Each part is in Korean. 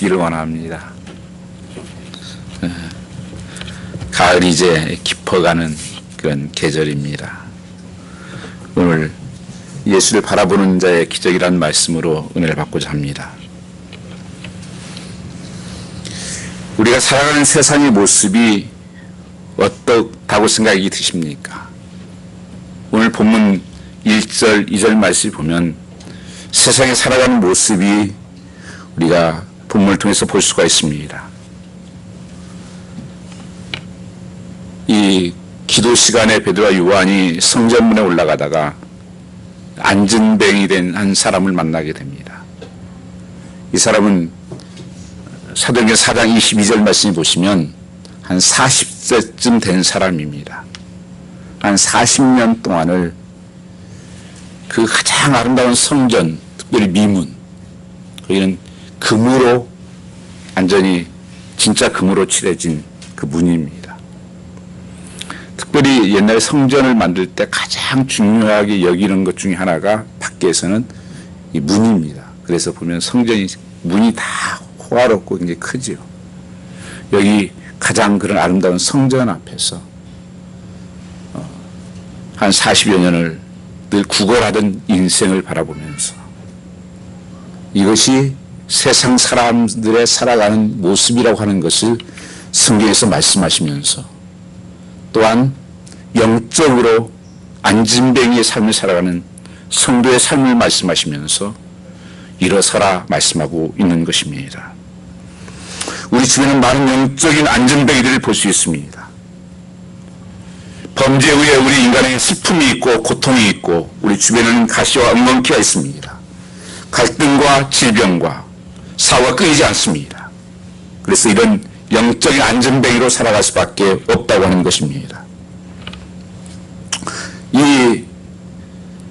되시기를 원합니다. 가을이 이제 깊어가는 그런 계절입니다. 오늘 예수를 바라보는 자의 기적이라는 말씀으로 은혜를 받고자 합니다. 우리가 살아가는 세상의 모습이 어떻다고 생각이 드십니까? 오늘 본문 1절, 2절 말씀을 보면 세상에 살아가는 모습이 우리가 본문을 통해서 볼 수가 있습니다. 이 기도 시간에 베드로와 요한이 성전문에 올라가다가 안진뱅이 된 한 사람을 만나게 됩니다. 이 사람은 사도행전 4장 22절 말씀을 보시면 한 40세쯤 된 사람입니다. 한 40년 동안을 그 가장 아름다운 성전, 특별히 미문, 거기는 금으로 완전히 진짜 금으로 칠해진 그 문입니다. 특별히 옛날 성전을 만들 때 가장 중요하게 여기는 것 중에 하나가 밖에서는 이 문입니다. 그래서 보면 성전이 문이 다 호화롭고 굉장히 크지요. 여기 가장 그런 아름다운 성전 앞에서 한 40여 년을 늘 구걸하던 인생을 바라보면서 이것이 세상 사람들의 살아가는 모습이라고 하는 것을 성경에서 말씀하시면서 또한 영적으로 안진뱅이의 삶을 살아가는 성도의 삶을 말씀하시면서 일어서라 말씀하고 있는 것입니다. 우리 주변에는 많은 영적인 안진뱅이들을 볼 수 있습니다. 범죄 후에 우리 인간에게 슬픔이 있고 고통이 있고 우리 주변에는 가시와 엉겅퀴가 있습니다. 갈등과 질병과 사고가 끊이지 않습니다. 그래서 이런 영적인 안진뱅이로 살아갈 수밖에 없다고 하는 것입니다. 이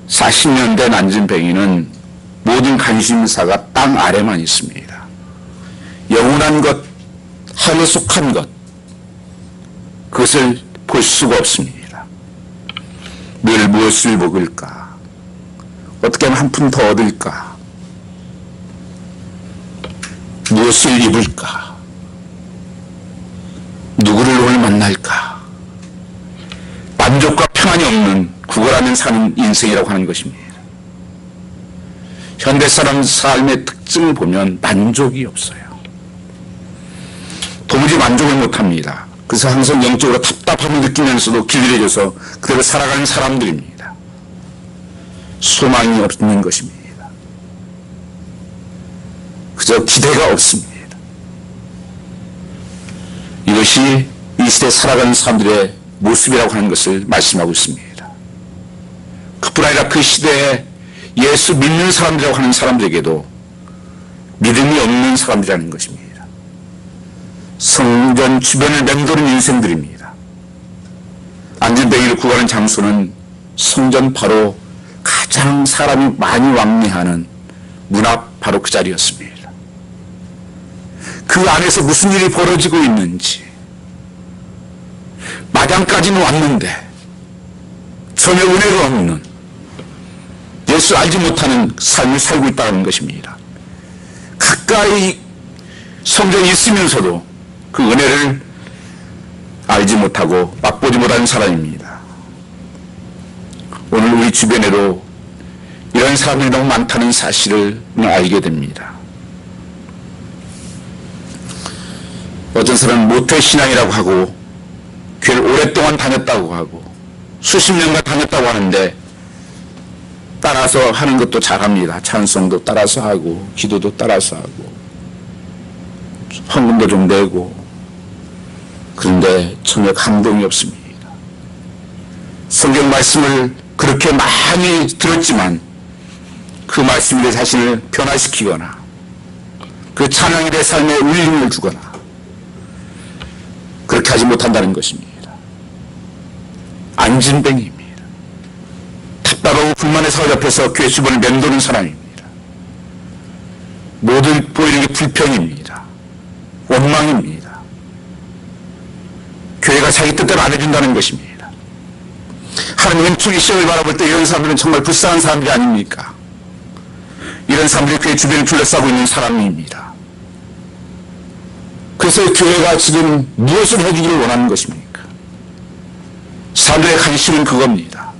40년 된 안진뱅이는 모든 관심사가 땅 아래만 있습니다. 영원한 것, 하늘에 속한 것, 그것을 볼 수가 없습니다. 늘 무엇을 먹을까? 어떻게 하면 한 푼 더 얻을까? 무엇을 입을까? 누구를 오늘 만날까? 만족과 평안이 없는 구걸하며 사는 인생이라고 하는 것입니다. 현대사람 삶의 특징을 보면 만족이 없어요. 도무지 만족을 못합니다. 그래서 항상 영적으로 답답함을 느끼면서도 길들여져서 그대로 살아가는 사람들입니다. 소망이 없는 것입니다. 그저 기대가 없습니다. 이것이 이 시대에 살아가는 사람들의 모습이라고 하는 것을 말씀하고 있습니다. 그뿐 아니라 그 시대에 예수 믿는 사람들이라고 하는 사람들에게도 믿음이 없는 사람들이라는 것입니다. 성전 주변을 맴도는 인생들입니다. 안진뱅이를 구하는 장소는 성전 바로 가장 사람이 많이 왕래하는 문 앞 바로 그 자리였습니다. 그 안에서 무슨 일이 벌어지고 있는지 마당까지는 왔는데 전혀 은혜가 없는 예수 알지 못하는 삶을 살고 있다는 것입니다. 가까이 성전이 있으면서도 그 은혜를 알지 못하고 맛보지 못하는 사람입니다. 오늘 우리 주변에도 이런 사람들이 너무 많다는 사실을 알게 됩니다. 어떤 사람은 모태신앙이라고 하고 교회를 오랫동안 다녔다고 하고 수십 년간 다녔다고 하는데 따라서 하는 것도 잘합니다. 찬송도 따라서 하고 기도도 따라서 하고 헌금도 좀 내고 그런데 전혀 감동이 없습니다. 성경 말씀을 그렇게 많이 들었지만 그 말씀에 대해 자신을 변화시키거나 그 찬양에 대해 삶에 울림을 주거나 그렇게 하지 못한다는 것입니다. 안진뱅이입니다. 답답하고 불만의 사회 앞에서 교회 주변을 맴도는 사람입니다. 모든 보이는 게 불평입니다. 원망입니다. 교회가 자기 뜻대로 안 해준다는 것입니다. 하나님은 왼쪽의 시험을 바라볼 때 이런 사람들은 정말 불쌍한 사람들이 아닙니까? 이런 사람들이 교회 주변을 둘러싸고 있는 사람입니다. 그래서 교회가 지금 무엇을 해주기를 원하는 것입니까? 사람들의 관심은 그겁니다.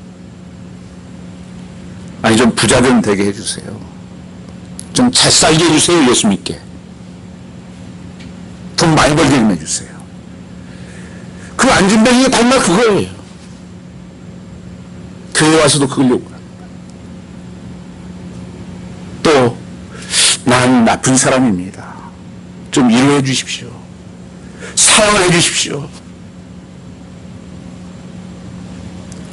아니, 좀 부자 좀 되게 해주세요. 좀 잘 살게 해주세요. 예수 믿게. 돈 많이 벌게 좀 해주세요. 그 안진뱅이가 정말 그거예요. 교회 와서도 그걸 요구합니다. 또, 난 나쁜 사람입니다. 좀 위로해 주십시오. 사랑을 해 주십시오.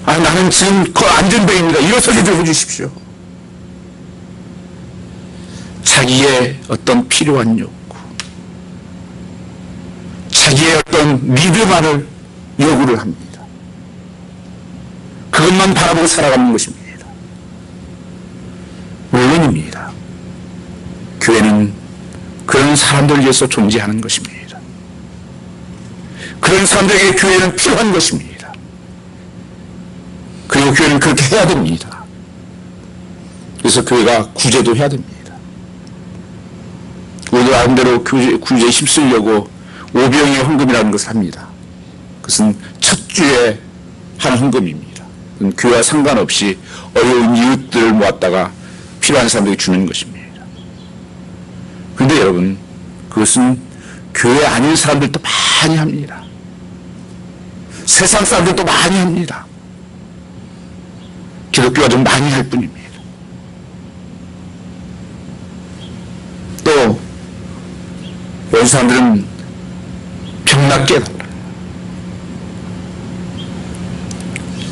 아, 나는 지금 그 안전뱅입니다. 일어서게 좀 해 주십시오. 자기의 어떤 필요한 욕구, 자기의 어떤 믿음만을 요구를 합니다. 그것만 바라보고 살아가는 것입니다. 물론입니다. 교회는 그런 사람들을 위해서 존재하는 것입니다. 그런 사람들에게 교회는 필요한 것입니다. 그리고 교회는 그렇게 해야 됩니다. 그래서 교회가 구제도 해야 됩니다. 우리도 나름대로 구제에 힘쓰려고 오병이어 헌금이라는 것을 합니다. 그것은 첫 주에 하는 헌금입니다. 교회와 상관없이 어려운 이웃들을 모았다가 필요한 사람들에게 주는 것입니다. 그런데 여러분, 그것은 교회 아닌 사람들도 많이 합니다. 세상 사람들도 많이 합니다. 기독교가 좀 많이 할 뿐입니다. 또 어떤 사람들은 병낫게 해달라.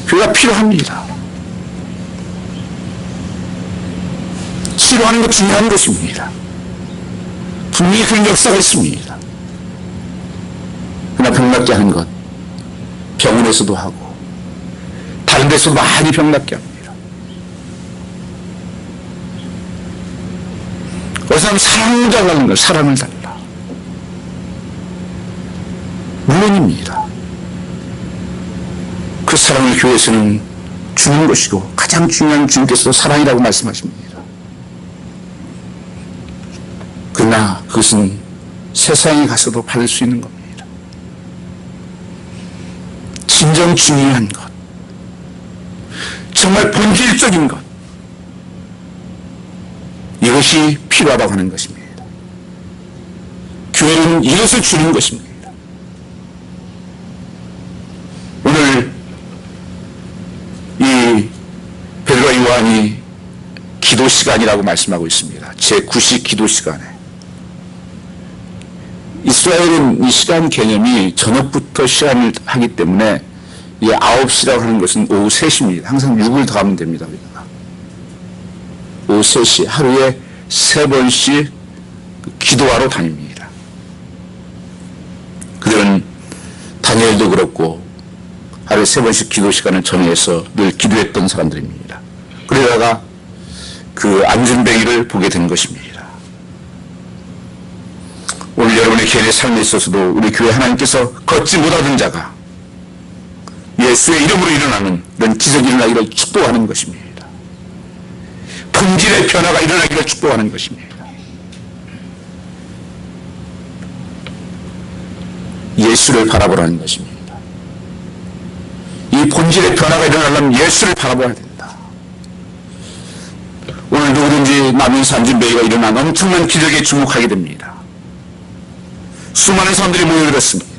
교회가 필요합니다. 치료하는 것 중요한 것입니다. 분명히 그런 역사가 있습니다. 그러나 병낫게 하는 것, 병원에서도 하고 다른 데서도 많이 병낫게 합니다. 어디서 사랑을 달라는 걸, 사랑을 달라. 물론입니다. 그 사랑을 교회에서는 주는 것이고 가장 중요한 주님께서 사랑이라고 말씀하십니다. 그러나 그것은 세상에 가서도 받을 수 있는 겁니다. 진정 중요한 것, 정말 본질적인 것, 이것이 필요하다고 하는 것입니다. 교회는 이것을 주는 것입니다. 오늘 이 베드로와 요한이 기도 시간이라고 말씀하고 있습니다. 제9식 기도 시간에 이스라엘은 이 시간 개념이 저녁부터 시간을 하기 때문에 이 9시라고 하는 것은 오후 3시입니다. 항상 6을 더하면 됩니다. 우리가. 오후 3시 하루에 3번씩 기도하러 다닙니다. 그들은 다니엘도 그렇고 하루에 3번씩 기도 시간을 정해서 늘 기도했던 사람들입니다. 그러다가 그 안전뱅이를 보게 된 것입니다. 오늘 여러분의 개인의 삶에 있어서도 우리 교회 하나님께서 걷지 못하던 자가 예수의 이름으로 일어나는 이런 기적이 일어나기를 축복하는 것입니다. 본질의 변화가 일어나기를 축복하는 것입니다. 예수를 바라보라는 것입니다. 이 본질의 변화가 일어나려면 예수를 바라봐야 된다. 오늘 누구든지 남은 산진배기가 일어난 엄청난 기적에 주목하게 됩니다. 수많은 사람들이 모여들었습니다.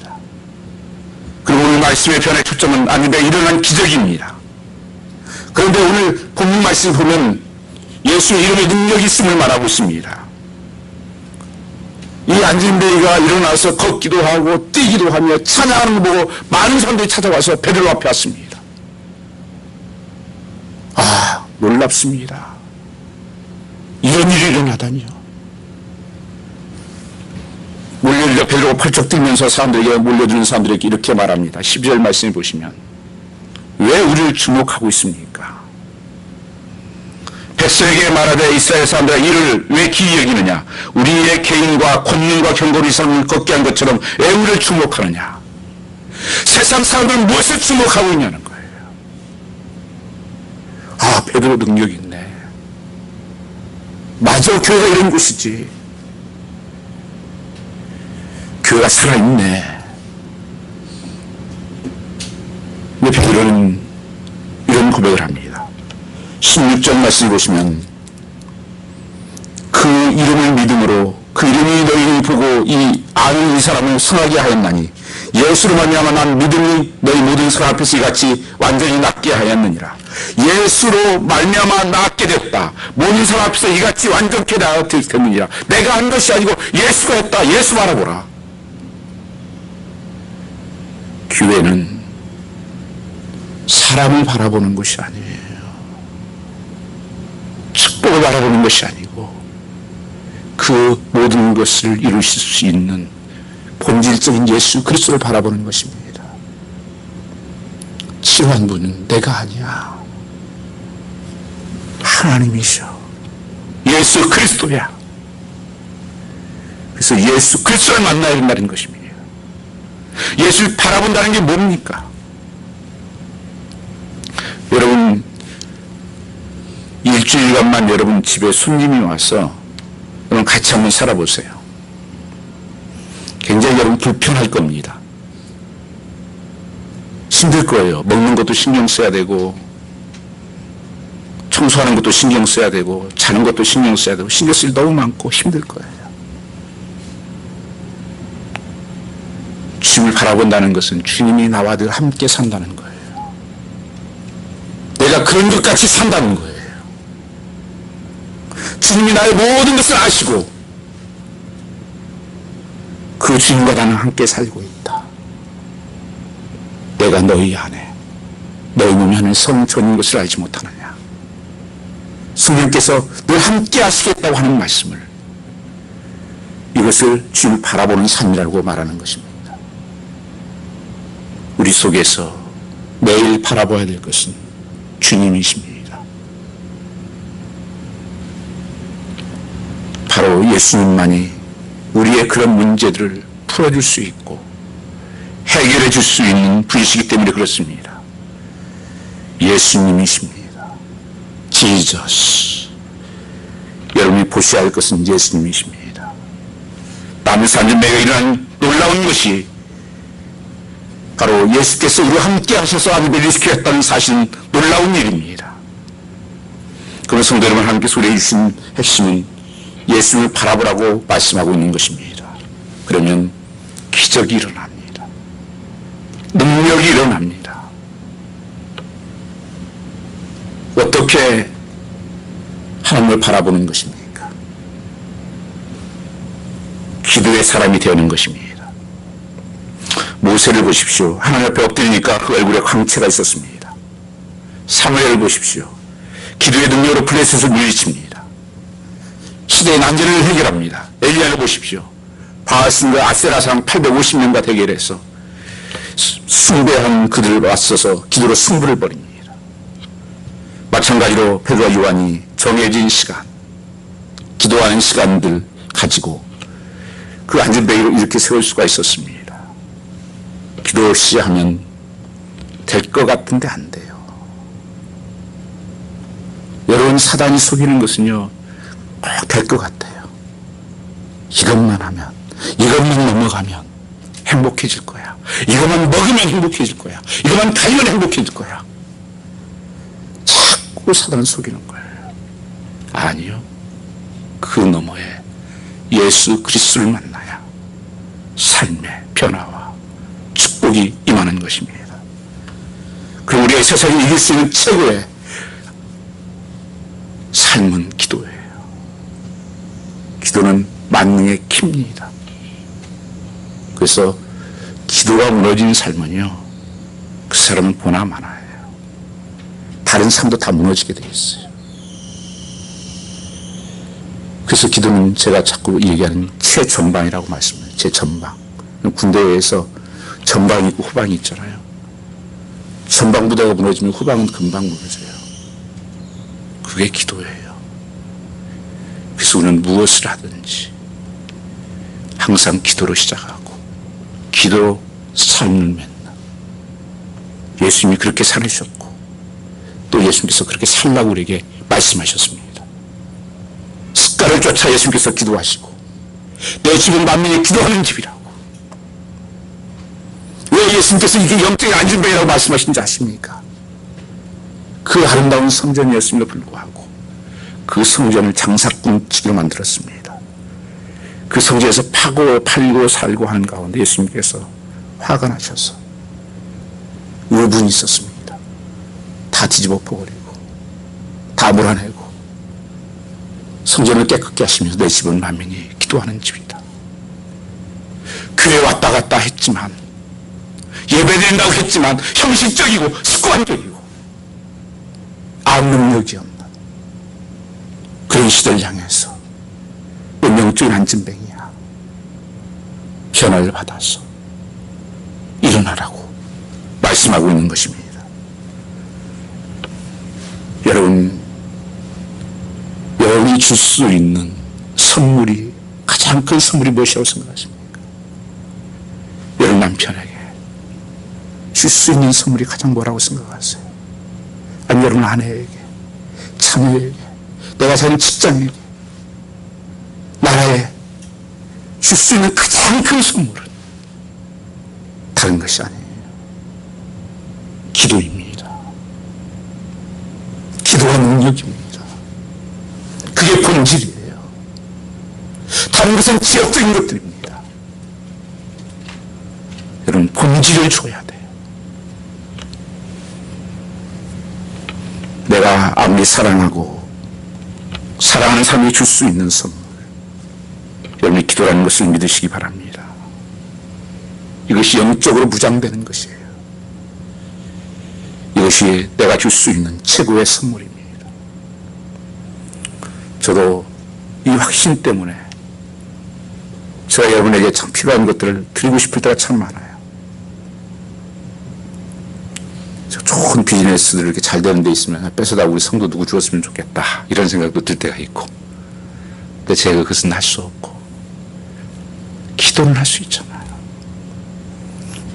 그리고 오늘 말씀의 변화의 초점은 안진배기가 일어난 기적입니다. 그런데 오늘 본문 말씀을 보면 예수의 이름에 능력이 있음을 말하고 있습니다. 이 안진뱅이가 일어나서 걷기도 하고 뛰기도 하며 찬양하는 거 보고 많은 사람들이 찾아와서 베드로 앞에 왔습니다. 아, 놀랍습니다. 이런 일이 일어나다니요. 몰려들어 베드로가 펄쩍 뛰면서 사람들에게 몰려드는 사람들에게 이렇게 말합니다. 12절 말씀을 보시면 왜 우리를 주목하고 있습니까? 백성에게 말하되 이스라엘 사람들아 이를 왜 기이 여기느냐? 우리의 개인과 권능과 경고로 이 사람을 걷게 한 것처럼 왜 우리를 주목하느냐? 세상 사람들은 무엇을 주목하고 있냐는 거예요. 아, 베드로 능력이 있네. 맞아, 교회가 이런 곳이지. 교회가 살아있네. 근데 베드로는 이런 고백을 합니다. 16절 말씀을 보시면 그 이름을 믿음으로 그 이름이 너희를 보고 이 아는 이 사람을 승하게 하였나니 예수로 말미암아 난 믿음이 너희 모든 사람 앞에서 이같이 완전히 낫게 하였느니라. 예수로 말미암아 낫게 됐다. 모든 사람 앞에서 이같이 완전케 됐느니라. 내가 한 것이 아니고 예수가 했다. 예수 바라보라. 교회는 사람을 바라보는 것이 아니에요. 축복을 바라보는 것이 아니고 그 모든 것을 이루실 수 있는 본질적인 예수 그리스도를 바라보는 것입니다. 치료한 분은 내가 아니야. 하나님이셔. 예수 그리스도야. 그래서 예수 그리스도를 만나야 된다는 것입니다. 예수를 바라본다는 게 뭡니까? 여러분, 일주일간만 여러분 집에 손님이 와서 여러분 같이 한번 살아보세요. 굉장히 여러분 불편할 겁니다. 힘들 거예요. 먹는 것도 신경 써야 되고 청소하는 것도 신경 써야 되고 자는 것도 신경 써야 되고 신경 쓸 일 너무 많고 힘들 거예요. 주님을 바라본다는 것은 주님이 나와 늘 함께 산다는 거예요. 내가 그런 것 같이 산다는 거예요. 주님이 나의 모든 것을 아시고 그 주님과 나는 함께 살고 있다. 내가 너희 안에 너희 몸이 하는 성전인 것을 알지 못하느냐. 성령께서 늘 함께 하시겠다고 하는 말씀을, 이것을 주님을 바라보는 삶이라고 말하는 것입니다. 우리 속에서 매일 바라봐야 될 것은 주님이십니다. 바로 예수님만이 우리의 그런 문제들을 풀어줄 수 있고 해결해 줄 수 있는 분이시기 때문에 그렇습니다. 예수님이십니다. Jesus. 여러분이 보셔야 할 것은 예수님이십니다. 남은 3년 내가 일어난 놀라운 것이 바로 예수께서 우리와 함께 하셔서 아들을 시켰다는 사실은 놀라운 일입니다. 그런 성도 여러분, 하나님께 소리해 주신 핵심은 예수를 바라보라고 말씀하고 있는 것입니다. 그러면 기적이 일어납니다. 능력이 일어납니다. 어떻게 하나님을 바라보는 것입니까? 기도의 사람이 되는 것입니다. 모세를 보십시오. 하나님 앞에 엎드리니까 그 얼굴에 광채가 있었습니다. 사무엘을 보십시오. 기도의 능력으로 블레셋을 물리칩니다. 시대의 난제를 해결합니다. 엘리야를 보십시오. 바알신과 아세라상 850명과 대결해서 숭배한 그들을 맞서서 기도로 승부를 벌입니다. 마찬가지로 베드로와 요한이 정해진 시간, 기도하는 시간들 가지고 그 안전뱅이를 이렇게 세울 수가 있었습니다. 기도 시작하면 될 것 같은데 안 돼요. 여러분, 사단이 속이는 것은요, 꼭 될 것 같아요. 이것만 하면, 이것만 넘어가면 행복해질 거야. 이것만 먹으면 행복해질 거야. 이것만 달면 행복해질 거야. 자꾸 사단을 속이는 거예요. 아니요. 그 너머에 예수 그리스도를 만나야 삶의 변화와 축복이 임하는 것입니다. 그럼 우리가 세상에 이길 수 있는 최고의 삶은 기도예요. 기도는 만능의 키입니다. 그래서 기도가 무너진 삶은요, 그 사람은 보나 마나예요. 다른 삶도 다 무너지게 되어 있어요. 그래서 기도는 제가 자꾸 얘기하는 최전방이라고 말씀해요. 최전방. 군대에서 전방이 있고 후방이 있잖아요. 전방 부대가 무너지면 후방은 금방 무너져요. 그게 기도예요. 그래서 우리는 무엇을 하든지 항상 기도로 시작하고 기도로 삶을 맺는, 예수님이 그렇게 살으셨고 또 예수님께서 그렇게 살라고 우리에게 말씀하셨습니다. 습관을 쫓아 예수님께서 기도하시고 내 집은 만민이 기도하는 집이라고. 왜 예수님께서 이게 영적인 안진뱅이라고 말씀하신지 아십니까? 그 아름다운 성전이었음에도 불구하고 그 성전을 장사꾼치기로 만들었습니다. 그 성전에서 파고 팔고 살고 하는 가운데 예수님께서 화가 나셔서 의분이 있었습니다. 다 뒤집어 버리고 다 몰아내고 성전을 깨끗게 하시면서 내 집은 만민이 기도하는 집이다. 교회 왔다 갔다 했지만 예배드린다고 했지만 형식적이고 습관적이고 아무 능력이 없는 그런 시대를 향해서 영적인 안진뱅이야 변화를 받아서 일어나라고 말씀하고 있는 것입니다. 여러분이 줄 수 있는 선물이 가장 큰 선물이 무엇이라고 생각하십니까? 여러분 남편에게 줄 수 있는 선물이 가장 뭐라고 생각하세요? 아니 여러분 아내에게, 자녀에게, 내가 사는 직장에게, 나라에 줄 수 있는 가장 큰 선물은 다른 것이 아니에요. 기도입니다. 기도와 능력입니다. 그게 본질이에요. 다른 것은 지역적인 것들입니다. 여러분 본질을 줘야 돼요. 내가 아무리 사랑하고 사랑하는 사람이 줄 수 있는 선물, 여러분이 기도라는 것을 믿으시기 바랍니다. 이것이 영적으로 무장되는 것이에요. 이것이 내가 줄 수 있는 최고의 선물입니다. 저도 이 확신 때문에 제가 여러분에게 참 필요한 것들을 드리고 싶을 때가 참 많아요. 좋은 비즈니스들 이렇게 잘 되는 데 있으면 뺏어다 우리 성도 누구 주었으면 좋겠다 이런 생각도 들 때가 있고, 근데 제가 그것은 할 수 없고 기도는 할 수 있잖아요.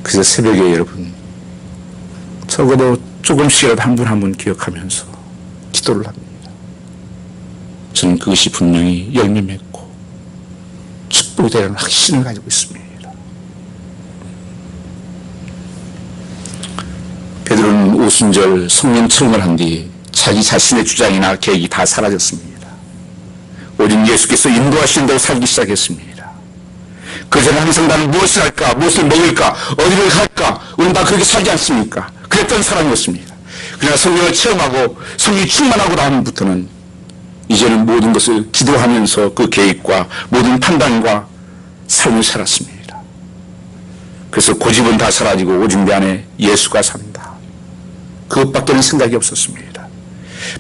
그래서 새벽에 여러분 적어도 조금씩이라도 한 분 한 분 기억하면서 기도를 합니다. 저는 그것이 분명히 열매 맺고 축복이 되라는 확신을 가지고 있습니다. 베드로는 오순절 성령 체험을 한 뒤 자기 자신의 주장이나 계획이 다 사라졌습니다. 오직 예수께서 인도하시는 대로 살기 시작했습니다. 그전에 항상 나는 무엇을 할까, 무엇을 먹을까, 어디를 갈까, 우리는 다 그렇게 살지 않습니까? 그랬던 사람이었습니다. 그러나 성령을 체험하고 성령이 충만하고 다음부터는 이제는 모든 것을 기도하면서 그 계획과 모든 판단과 삶을 살았습니다. 그래서 고집은 다 사라지고 오직 내 안에 예수가 산다, 그것밖에는 생각이 없었습니다.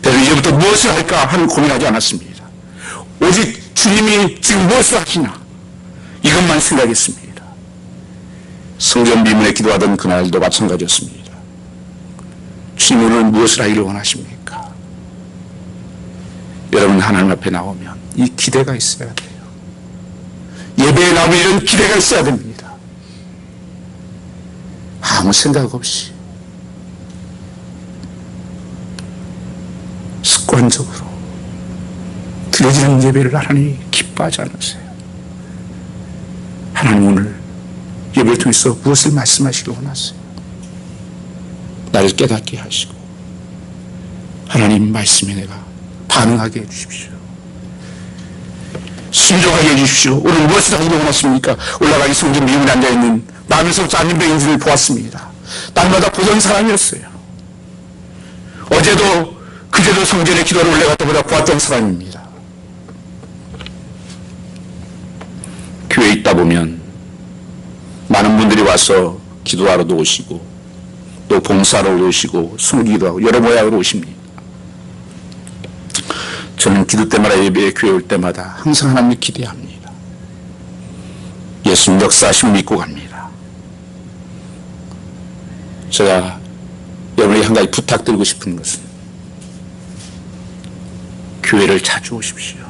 그래서 이제부터 무엇을 할까 하는 고민하지 않았습니다. 오직 주님이 지금 무엇을 하시나 이것만 생각했습니다. 성전 비문에 기도하던 그날도 마찬가지였습니다. 주님 오늘 무엇을 하기를 원하십니까? 여러분 하나님 앞에 나오면 이 기대가 있어야 돼요. 예배에 나오면 이런 기대가 있어야 됩니다. 아무 생각 없이 습관적으로 드려지는 예배를 하나님이 기뻐하지 않으세요. 하나님 오늘 예배를 통해서 무엇을 말씀하시길 원하세요? 나를 깨닫게 하시고 하나님 말씀에 내가 반응하게 해주십시오. 순종하게 해주십시오. 오늘 무엇을 하기를 원하십니까? 올라가기 성전 미문에 앉아있는 남에서부터 안진뱅이들을 보았습니다. 날마다 보던 사람이었어요. 어제도 그제도 성전에 기도를 올라갈 때마다 보았던 사람입니다. 교회에 있다 보면 많은 분들이 와서 기도하러도 오시고 또 봉사하러 오시고 숨기도 하고 여러 모양으로 오십니다. 저는 기도 때마다 예배에 교회 올 때마다 항상 하나님을 기대합니다. 예수님 역사하심을 믿고 갑니다. 제가 여러분에게 한 가지 부탁드리고 싶은 것은 교회를 자주 오십시오.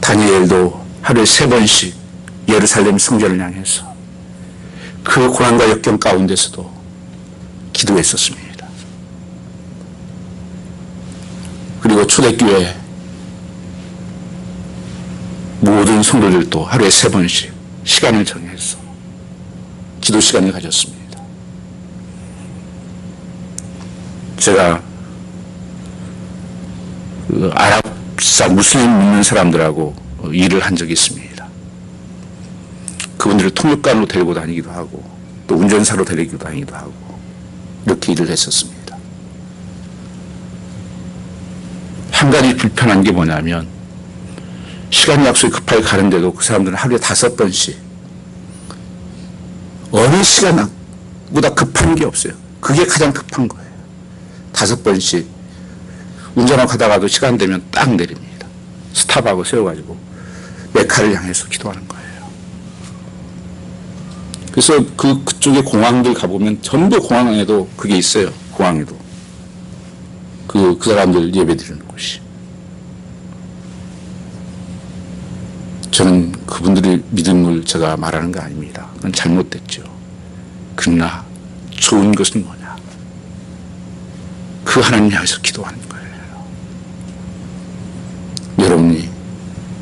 다니엘도 하루에 3번씩 예루살렘 성전을 향해서 그 고난과 역경 가운데서도 기도했었습니다. 그리고 초대교회 모든 성도들도 하루에 3번씩 시간을 정해서 기도 시간을 가졌습니다. 제가 아랍사 무슬림 믿는 사람들하고 일을 한 적이 있습니다. 그분들을 통역관으로 데리고 다니기도 하고 또 운전사로 데리고 다니기도 하고 이렇게 일을 했었습니다. 한 가지 불편한 게 뭐냐면 시간 약속이 급하게 가는데도 그 사람들은 하루에 5번씩 어느 시간보다 급한 게 없어요. 그게 가장 급한 거예요. 5번씩 운전하고 가다가도 시간 되면 딱 내립니다. 스탑하고 세워가지고 메카를 향해서 기도하는 거예요. 그래서 그쪽에 공항들 가보면 전부 공항에도 그게 있어요. 공항에도. 그 사람들 예배 드리는 곳이. 저는 그분들의 믿음을 제가 말하는 거 아닙니다. 그건 잘못됐죠. 그러나 좋은 것은 뭐냐? 그 하나님 향해서 기도하는 거예요. 여러분이,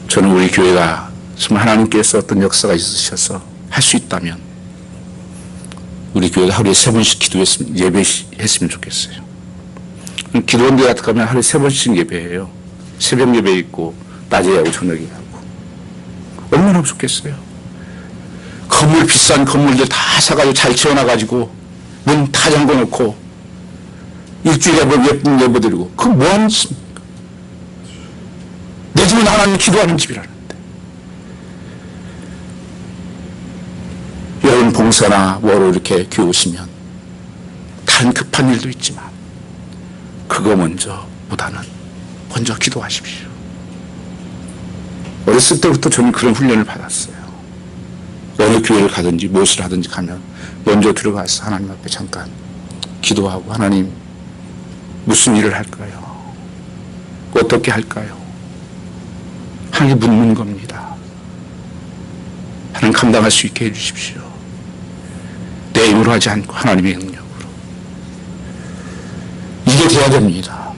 저는 우리 교회가 정말 하나님께서 어떤 역사가 있으셔서 할 수 있다면 우리 교회가 하루에 3번씩 기도했으면, 예배했으면 좋겠어요. 기도원들 같은 가면 하루에 3번씩 예배해요. 새벽 예배 있고 낮에 하고 저녁에 하고. 얼마나 좋겠어요. 건물, 비싼 건물들 다 사가지고 잘 지어놔가지고 문 다 잠궈놓고 일주일에 뭐 예쁜 예배 드리고 그거 뭐하는 짓입니까? 내 집은 하나님 기도하는 집이라는데. 여러분 봉사나 뭐로 이렇게 교회 오시면 다른 급한 일도 있지만 그거 보다는 먼저 기도하십시오. 어렸을 때부터 저는 그런 훈련을 받았어요. 어느 교회를 가든지 무엇을 하든지 가면 먼저 들어가서 하나님 앞에 잠깐 기도하고, 하나님 무슨 일을 할까요? 어떻게 할까요? 하나님 묻는 겁니다. 하나님 감당할 수 있게 해주십시오. 내 힘으로 하지 않고 하나님의 능력으로. 이게 돼야 됩니다.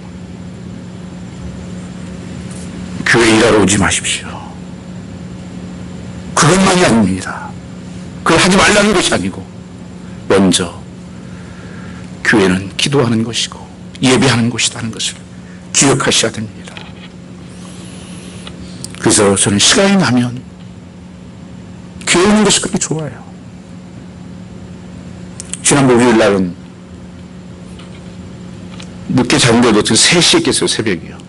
교회 일하러 오지 마십시오. 그것만이 아닙니다. 그걸 하지 말라는 것이 아니고 먼저 교회는 기도하는 것이고 예배하는 곳이라는 것을 기억하셔야 됩니다. 그래서 저는 시간이 나면 교회 오는 것이 그렇게 좋아요. 지난 목요일 날은 늦게 자는데도 3시에 깼어요. 새벽이요.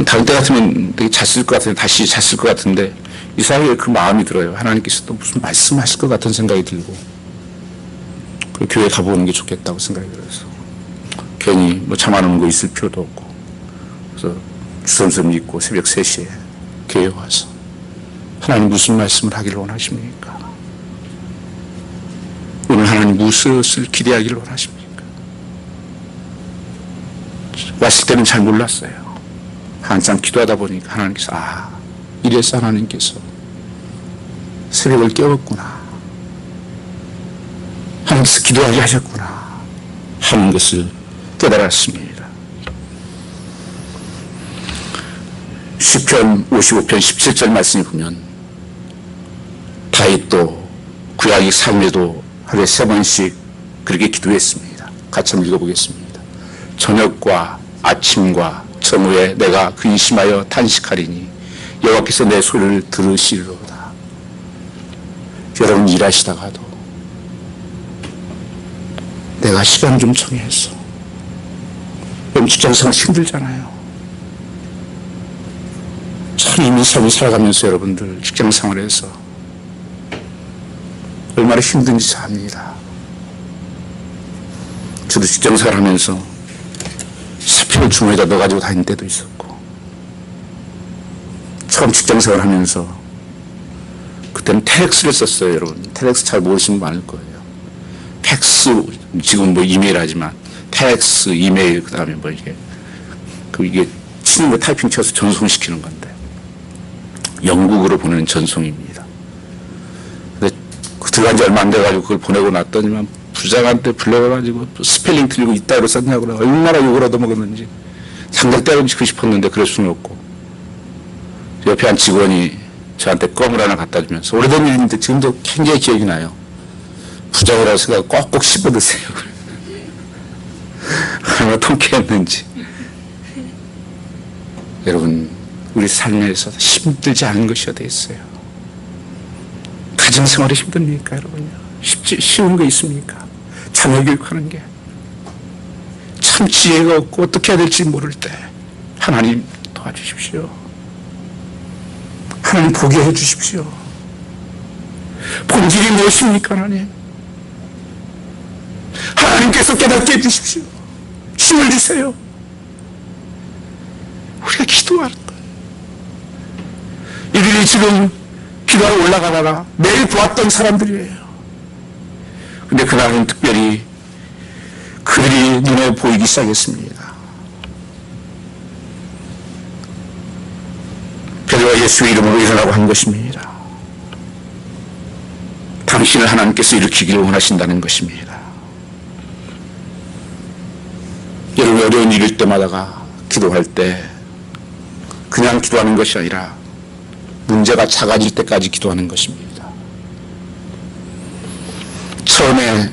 다른 때 같으면 되게 잤을 것 같은데, 다시 잤을 것 같은데 이 사이에 그 마음이 들어요. 하나님께서 또 무슨 말씀하실 것 같은 생각이 들고, 그 교회 가보는 게 좋겠다고 생각이 들어서 괜히 뭐 잠 안 오는 거 있을 필요도 없고, 그래서 주섬섬 입고 새벽 3시에 교회 와서 하나님 무슨 말씀을 하기를 원하십니까? 오늘 하나님 무엇을 기대하기를 원하십니까? 왔을 때는 잘 몰랐어요. 한참 기도하다 보니까 하나님께서 이래서 하나님께서 새벽을 깨웠구나, 하나님께서 기도하게 하셨구나 하는 것을 깨달았습니다. 시편 55편 17절 말씀을 보면 다윗도 구약의 삶에도 하루에 3번씩 그렇게 기도했습니다. 같이 한번 읽어보겠습니다. 저녁과 아침과 저녁에 내가 근심하여 탄식하리니 여호와께서 내 소리를 들으시리로다. 여러분 일하시다가도 내가 시간 좀 정해서, 여러분 직장생활 힘들잖아요. 참 이민 삶을 살아가면서 여러분들 직장생활에서 얼마나 힘든지 압니다. 저도 직장생활 하면서 사표를 주머니에다 넣어가지고 다닐 때도 있었고, 처음 직장생활 하면서 그때는 텔엑스를 썼어요. 여러분 텔엑스 잘 모르시는 분 많을 거예요. 팩스, 지금 뭐 이메일 하지만 텔엑스, 이메일, 그 다음에 뭐 이게 치는 거 타이핑 쳐서 전송시키는 건데 영국으로 보내는 전송입니다. 근데 들어간 지 얼마 안 돼가지고 그걸 보내고 났더니만 부장한테 불러가지고 스펠링 틀리고 이따위로 썼냐고 그래. 얼마나 욕을 얻어먹었는지. 상당히 때려치고 싶었는데 그럴 수는 없고, 옆에 한 직원이 저한테 껌을 하나 갖다 주면서, 오래된 일인데 지금도 굉장히 기억이 나요. 부자라고 생각하고 꼭꼭 씹어 드세요. 얼마나 통쾌했는지. 여러분, 우리 삶에서 힘들지 않은 것이 어디 있어요? 가정생활이 힘듭니까, 여러분요? 쉬운 거 있습니까? 자녀 교육하는 게. 참 지혜가 없고 어떻게 해야 될지 모를 때 하나님 도와주십시오. 하나님 보게 해 주십시오. 본질이 무엇입니까, 하나님? 하나님께서 깨닫게 해 주십시오. 힘을 주세요. 우리가 기도하는 거예요. 이들이 지금 기도하러 올라가다가 매일 보았던 사람들이에요. 근데 그날은 특별히 그들이 눈에 보이기 시작했습니다. 베드로가 예수의 이름으로 일어나고 한 것입니다. 당신을 하나님께서 일으키기를 원하신다는 것입니다. 여러분, 어려운 일일 때마다가 기도할 때 그냥 기도하는 것이 아니라 문제가 작아질 때까지 기도하는 것입니다. 처음에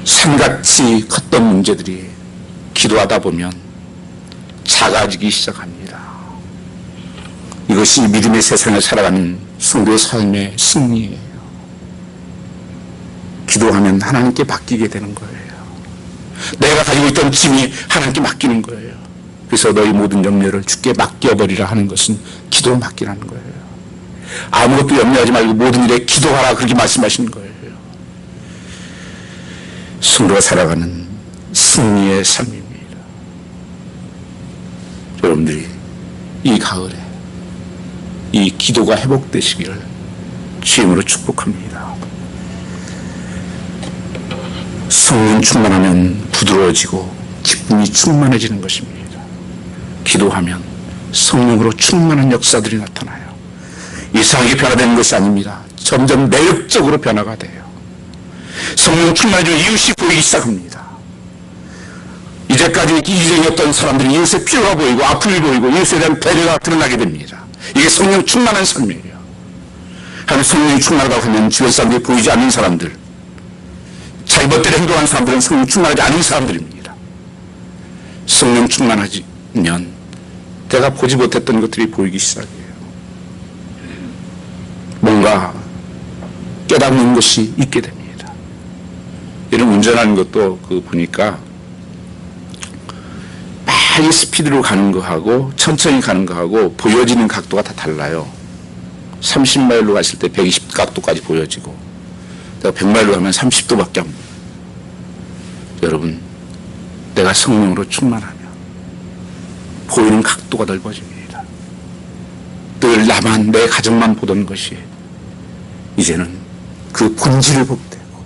산같이 컸던 문제들이 기도하다 보면 작아지기 시작합니다. 이것이 믿음의 세상을 살아가는 성도의 삶의 승리예요. 기도하면 하나님께 맡기게 되는 거예요. 내가 가지고 있던 짐이 하나님께 맡기는 거예요. 그래서 너희 모든 염려를 주께 맡겨버리라 하는 것은 기도로 맡기라는 거예요. 아무것도 염려하지 말고 모든 일에 기도하라, 그렇게 말씀하시는 거예요. 성도가 살아가는 승리의 삶입니다. 여러분들이 이 가을에 이 기도가 회복되시기를 주임으로 축복합니다. 성령 충만하면 부드러워지고 기쁨이 충만해지는 것입니다. 기도하면 성령으로 충만한 역사들이 나타나요. 이상하게 변화되는 것이 아닙니다. 점점 매력적으로 변화가 돼요. 성령 충만해지면 이웃이 보이기 시작합니다. 이제까지 이쟁이었던 사람들이 이웃의 필요가 보이고 아픔이 보이고 이웃에 대한 배려가 드러나게 됩니다. 이게 성령 충만한 삶이에요. 하지만 성령이 충만하다고 하면 주변 사람들이 보이지 않는 사람들, 자기 멋대로 행동하는 사람들은 성령 충만하지 않은 사람들입니다. 성령 충만하면 내가 보지 못했던 것들이 보이기 시작해요. 뭔가 깨닫는 것이 있게 됩니다. 이런 운전하는 것도 보니까 빨리 스피드로 가는 거하고 천천히 가는 거하고 보여지는 각도가 다 달라요. 30마일로 갔을 때 120 각도까지 보여지고 내가 100마일로 가면 30도밖에 안 보여요. 여러분, 내가 성령으로 충만하면 보이는 각도가 넓어집니다. 늘 나만, 내 가정만 보던 것이 이제는 그 본질을 보게 되고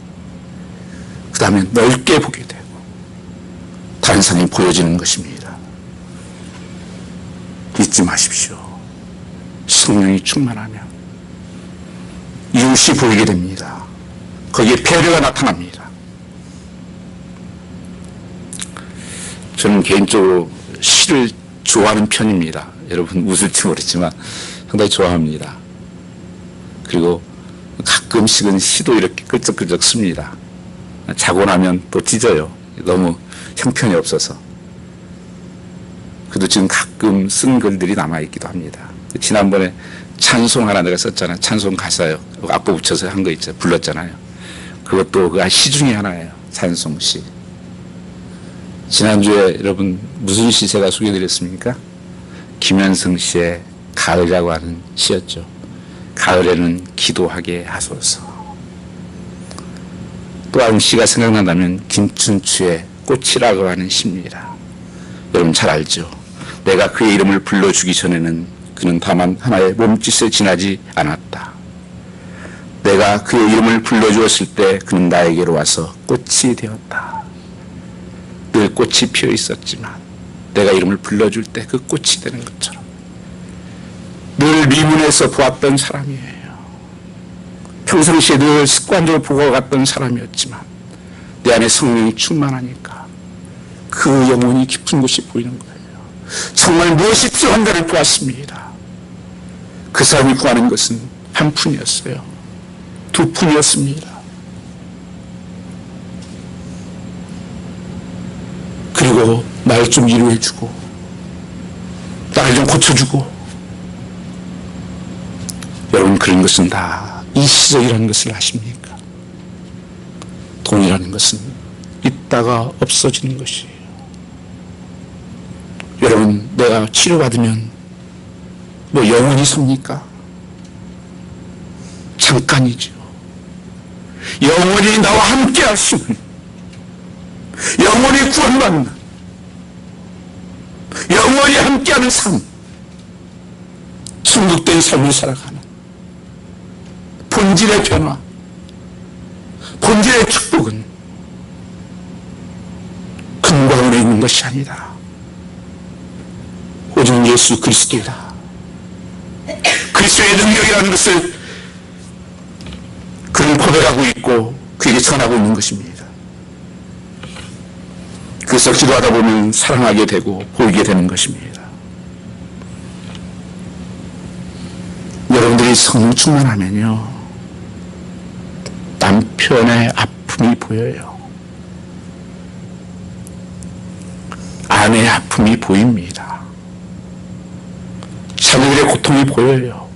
그 다음에 넓게 보게 되고 다른 사람이 보여지는 것입니다. 잊지 마십시오. 성령이 충만하면 이웃이 보이게 됩니다. 거기에 배려가 나타납니다. 저는 개인적으로 시를 좋아하는 편입니다. 여러분 웃을지 모르지만 상당히 좋아합니다. 그리고 가끔씩은 시도 이렇게 끄적끄적 씁니다. 자고 나면 또 찢어요. 너무 형편이 없어서. 그래도 지금 가끔 쓴 글들이 남아있기도 합니다. 지난번에 찬송 하나 내가 썼잖아요. 찬송 가사요. 악보 붙여서 한 거 있죠. 불렀잖아요. 그것도 그 시 중에 하나예요. 찬송시. 지난주에 여러분 무슨 시 제가 소개해드렸습니까? 김현성 씨의 가을이라고 하는 시였죠. 가을에는 기도하게 하소서. 또 한 시가 생각난다면 김춘추의 꽃이라고 하는 시입니다. 여러분 잘 알죠? 내가 그의 이름을 불러주기 전에는 그는 다만 하나의 몸짓에 지나지 않았다. 내가 그의 이름을 불러주었을 때 그는 나에게로 와서 꽃이 되었다. 늘 꽃이 피어 있었지만 내가 이름을 불러줄 때 그 꽃이 되는 것처럼 늘 미문에서 보았던 사람이에요. 평상시에 늘 습관적으로 보고 갔던 사람이었지만 내 안에 성령이 충만하니까 그 영혼이 깊은 곳이 보이는 거예요. 정말 무엇이 필요한가를 보았습니다. 그 사람이 구하는 것은 한 푼이었어요. 두 푼이었습니다. 그리고 날 좀 위로해주고 나를 좀 고쳐주고. 여러분, 그런 것은 다 일시적이라는 것을 아십니까? 돈이라는 것은 있다가 없어지는 것이에요. 여러분, 내가 치료받으면 뭐 영원히 삽니까? 잠깐이죠. 영원히 나와 함께 하시는, 영원히 구원받는, 영원히 함께하는 삶, 천국된 삶을 살아가는 본질의 변화, 본질의 축복은 금과 은에 있는 것이 아니다. 오직 예수 그리스도이다. 그리스도의 능력이라는 것을 그는 고백하고 있고 그에게 전하고 있는 것입니다. 그래서 기도하다 보면 사랑하게 되고 보이게 되는 것입니다. 여러분들이 성령 충만하면요, 남편의 아픔이 보여요. 아내의 아픔이 보입니다. 자녀들의 고통이 보여요.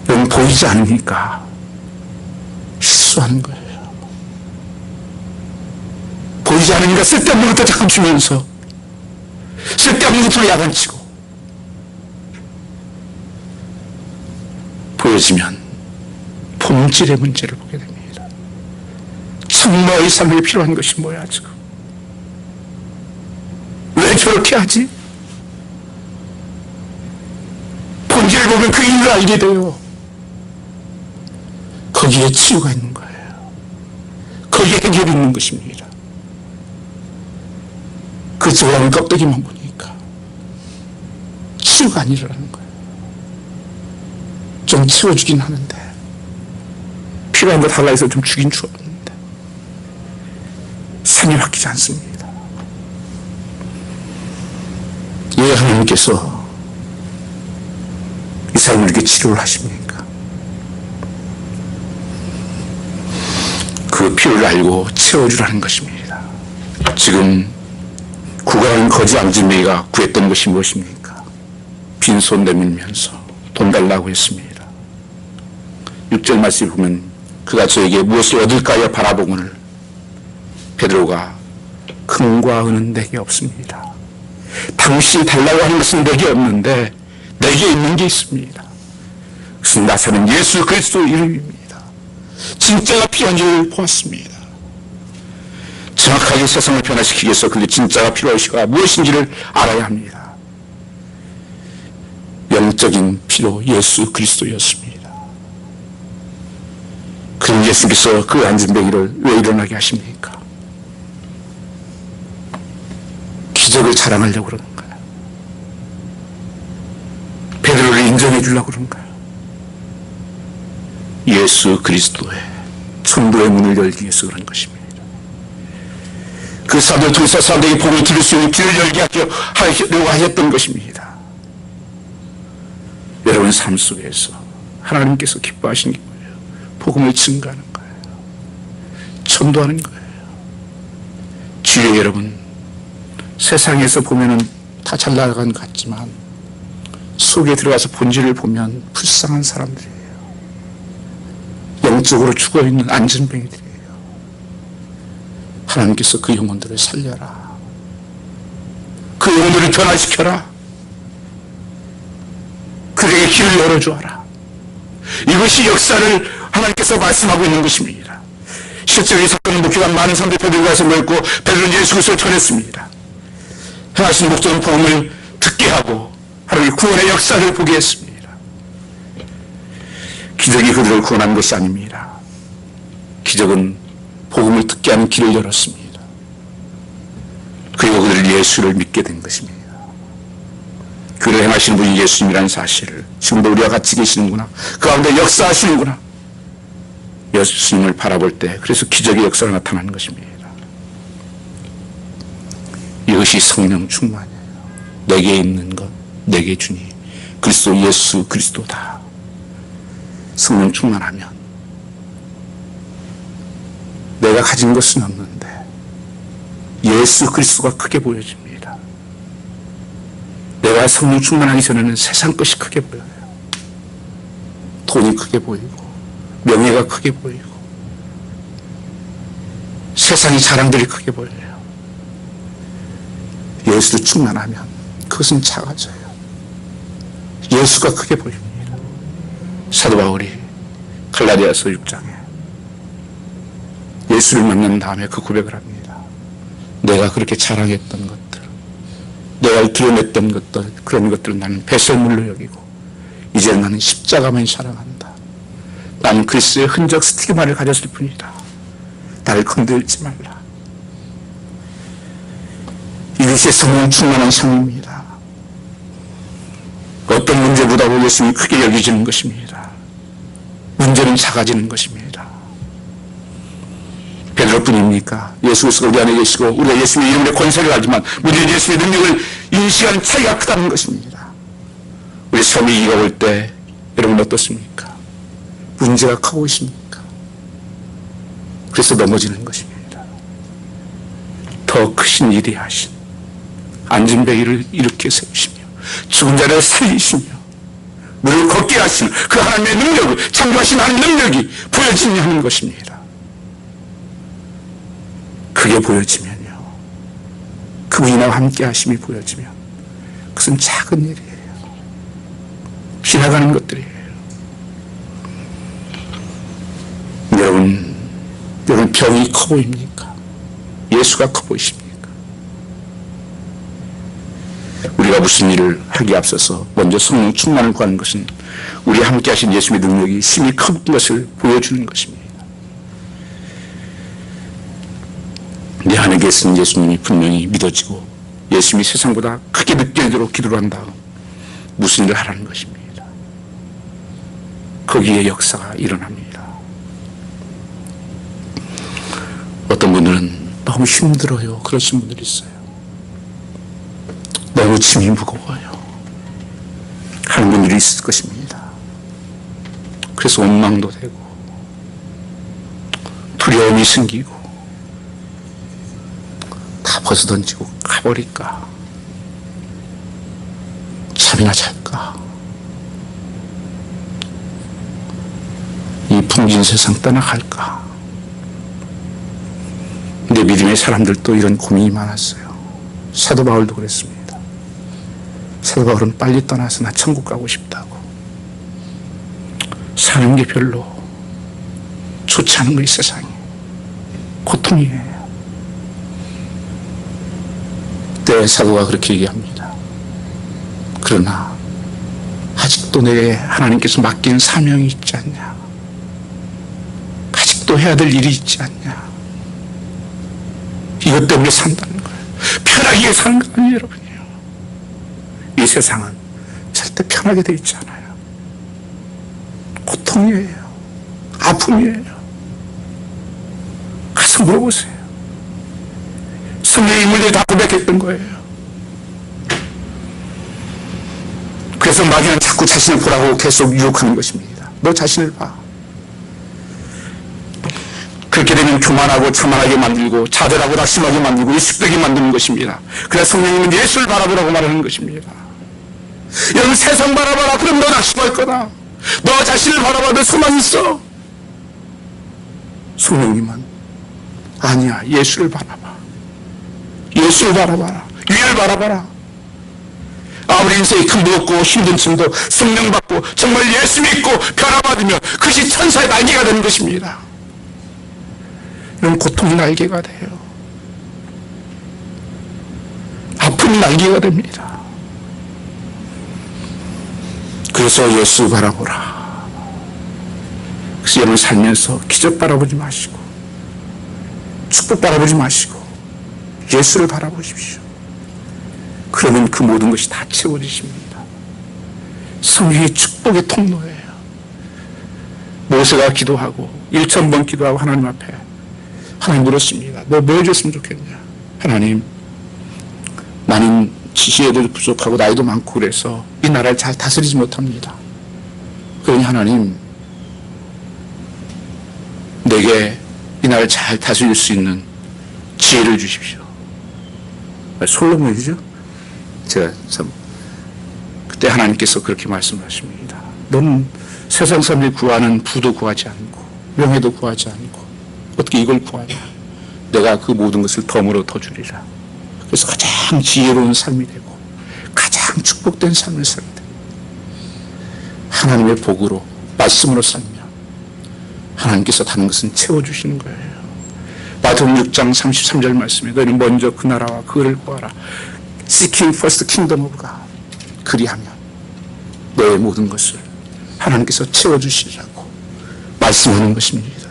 여러분, 보이지 않으니까 실수하는 거예요. 보이지 않으니까 쓸데없는 것도 자꾸 주면서 쓸데없는 것으로 야단치고, 보여지면 본질의 문제를 보게 됩니다. 정말 이 삶에 필요한 것이 뭐야 지금? 왜 저렇게 하지? 본질을 보면 그 이유를 알게 돼요. 거기에 치유가 있는 거예요. 거기에 해결이 있는 것입니다. 그 저런 껍데기만 보니까 치유가 아니라는 거예요. 좀 치워주긴 하는데, 필요한 것 하려 해서 좀 주긴 주었는데 삶이 바뀌지 않습니다. 왜 하나님께서 이 사람을 이렇게 치료를 하십니까? 그 필요를 알고 채워주라는 것입니다. 지금 구걸하는 거지 앙진뱅이가 구했던 것이 무엇입니까? 빈손 내밀면서 돈 달라고 했습니다. 6절 말씀을 보면 그가 저에게 무엇을 얻을까요? 바라보거늘 베드로가 금과 은은 내게 없습니다. 당신이 달라고 하는 것은 내게 없는데 내게 있는 게 있습니다. 그것은 나사는 예수 그리스도 이름입니다. 진짜가 필요한지를 보았습니다. 정확하게 세상을 변화시키기 위해서 그게 진짜가 필요하시가 무엇인지를 알아야 합니다. 영적인 피로 예수 그리스도였습니다. 그럼 예수께서 그 안진뱅이를 왜 일어나게 하십니까? 기적을 자랑하려고 그러는가요? 베드로를 인정해 주려고 그런가요? 예수 그리스도의 천국의 문을 열기 위해서 그런 것입니다. 그 사람들 통해서 사람들이 복음을 들을 수 있는 길을 열게 하려고 하셨던 것입니다. 여러분 삶 속에서 하나님께서 기뻐하시는 게 뭐예요? 복음을 증거하는 거예요. 전도하는 거예요. 주여 여러분, 세상에서 보면은 다 잘 나가는 것 같지만 속에 들어가서 본질을 보면 불쌍한 사람들이에요. 영적으로 죽어있는 안전뱅이들이에요. 하나님께서 그 영혼들을 살려라. 그 영혼들을 변화시켜라. 그에게 길을 열어주어라. 이것이 역사를 하나님께서 말씀하고 있는 것입니다. 실제로 이 사건은 목회가 많은 사람들이 베드로에 가서 모였고 베드로는 예수 그리스도를 전했습니다. 행하신 목적은 복음을 듣게 하고 하나님의 구원의 역사를 보게 했습니다. 기적이 그들을 구원한 것이 아닙니다. 기적은 복음을 듣게 하는 길을 열었습니다. 그리고 그들은 예수를 믿게 된 것입니다. 그를 행하시는 분이 예수님이라는 사실을 지금도 우리와 같이 계시는구나, 그 가운데 역사하시는구나, 예수님을 바라볼 때 그래서 기적의 역사가 나타나는 것입니다. 이것이 성령 충만이에요. 내게 있는 것 내게 주니 그리스도 예수 그리스도다. 성령 충만하면 내가 가진 것은 없는데 예수 그리스도가 크게 보여집니다. 내가 성령 충만하기 전에는 세상 것이 크게 보여요. 돈이 크게 보이고 명예가 크게 보이고 세상의 자랑들이 크게 보여요. 예수로 충만하면 그것은 작아져요. 예수가 크게 보입니다. 사도 바울이 갈라디아서 6장에 예수를 만난 다음에 그 고백을 합니다. 내가 그렇게 자랑했던 것들, 내가 드러냈던 것들, 그런 것들은 나는 배설물로 여기고 이제 나는 십자가만 사랑한다. 나는 그리스도의 흔적 스티그마를 가졌을 뿐이다. 나를 건들지 말라. 이것이 성령 충만한 삶입니다. 어떤 문제보다도 예수님이 크게 여겨지는 것입니다. 문제는 작아지는 것입니다. 베드로뿐입니까? 예수 그리스도가 우리 안에 계시고 우리가 예수의 이름에 권세를 가지만 문제는 예수의 능력을 인식하는 차이가 크다는 것입니다. 우리 삶의 이가 올 때 여러분 어떻습니까? 문제가 커 보이십니까? 그래서 넘어지는 것입니다. 더 크신 일이 하신 안진뱅이를 일으켜 세우시며 죽은 자를 살리시며 물을 걷게 하시는 그 하나님의 능력을 창조하신 하나님의 능력이 보여지냐 하는 것입니다. 그게 보여지면요, 그분이 나와 함께 하심이 보여지면 그것은 작은 일이에요. 지나가는 것들이에요. 여러분 병이 커 보입니까? 예수가 커 보이십니까? 우리가 무슨 일을 하기에 앞서서 먼저 성령 충만을 구하는 것은 우리 함께 하신 예수의 능력이 심히 큰 것을 보여주는 것입니다. 내 안에 계신 예수님이 분명히 믿어지고 예수님이 세상보다 크게 느껴지도록 기도를 한 다음 무슨 일을 하라는 것입니다. 거기에 역사가 일어납니다. 어떤 분들은 너무 힘들어요. 그러신 분들이 있어요. 너무 짐이 무거워요. 하는 분들이 있을 것입니다. 그래서 원망도 되고 두려움이 생기고 다 벗어던지고 가버릴까? 잠이나 잘까? 이 풍진 세상 떠나갈까? 근데 믿음의 사람들도 이런 고민이 많았어요. 사도 바울도 그랬습니다. 사도 바울은 빨리 떠나서 나 천국 가고 싶다고. 사는 게 별로 좋지 않은 거예요. 세상이 고통이에요. 그때 사도가 그렇게 얘기합니다. 그러나 아직도 내게 하나님께서 맡긴 사명이 있지 않냐? 아직도 해야 될 일이 있지 않냐? 이것 때문에 산다는 거예요. 편하게 위해 사는 거 아니에요, 여러분이요. 이 세상은 절대 편하게 되어 있지 않아요. 고통이에요. 아픔이에요. 가서 물어보세요. 성경의 인물들이 다 고백했던 거예요. 그래서 마귀는 자꾸 자신을 보라고 계속 유혹하는 것입니다. 너 자신을 봐. 그렇게 되면 교만하고 자만하게 만들고 자들하고 낙심하게 만들고 의식되게 만드는 것입니다. 그래서 성령님은 예수를 바라보라고 말하는 것입니다. 여러분 세상 바라봐라. 그럼 너 낙심할 거다. 너 자신을 바라봐도 소망이 있어. 성령님은 아니야. 예수를 바라봐. 예수를 바라봐라. 위를 바라봐라. 아무리 인생이 큰 무겁고 힘든 층도 성령 받고 정말 예수 믿고 변화받으면 그것이 천사의 날개가 되는 것입니다. 이런 고통이 날개가 돼요. 아픔이 날개가 됩니다. 그래서 예수 바라보라. 그래서 여러분 살면서 기적 바라보지 마시고 축복 바라보지 마시고 예수를 바라보십시오. 그러면 그 모든 것이 다 채워지십니다. 성령의 축복의 통로예요. 모세가 기도하고 1000번 기도하고 하나님 앞에 하나님 물었습니다. 너 뭐 해줬으면 좋겠냐? 하나님, 나는 지혜도 부족하고 나이도 많고 그래서 이 나라를 잘 다스리지 못합니다. 그러니 하나님, 내게 이 나라를 잘 다스릴 수 있는 지혜를 주십시오. 솔로몬이죠? 제가 참 그때 하나님께서 그렇게 말씀하십니다. 너는 세상 사람들이 구하는 부도 구하지 않고 명예도 구하지 않고 어떻게 이걸 구하냐? 내가 그 모든 것을 덤으로 더 주리라. 그래서 가장 지혜로운 삶이 되고 가장 축복된 삶을 살게 됩니다. 하나님의 복으로 말씀으로 살면 하나님께서 다른 것은 채워주시는 거예요. 마태복음 6장 33절 말씀에 너희는 먼저 그 나라와 그를 구하라. Seeking first kingdom of God. 그리하면 너의 모든 것을 하나님께서 채워주시라고 말씀하는 것입니다.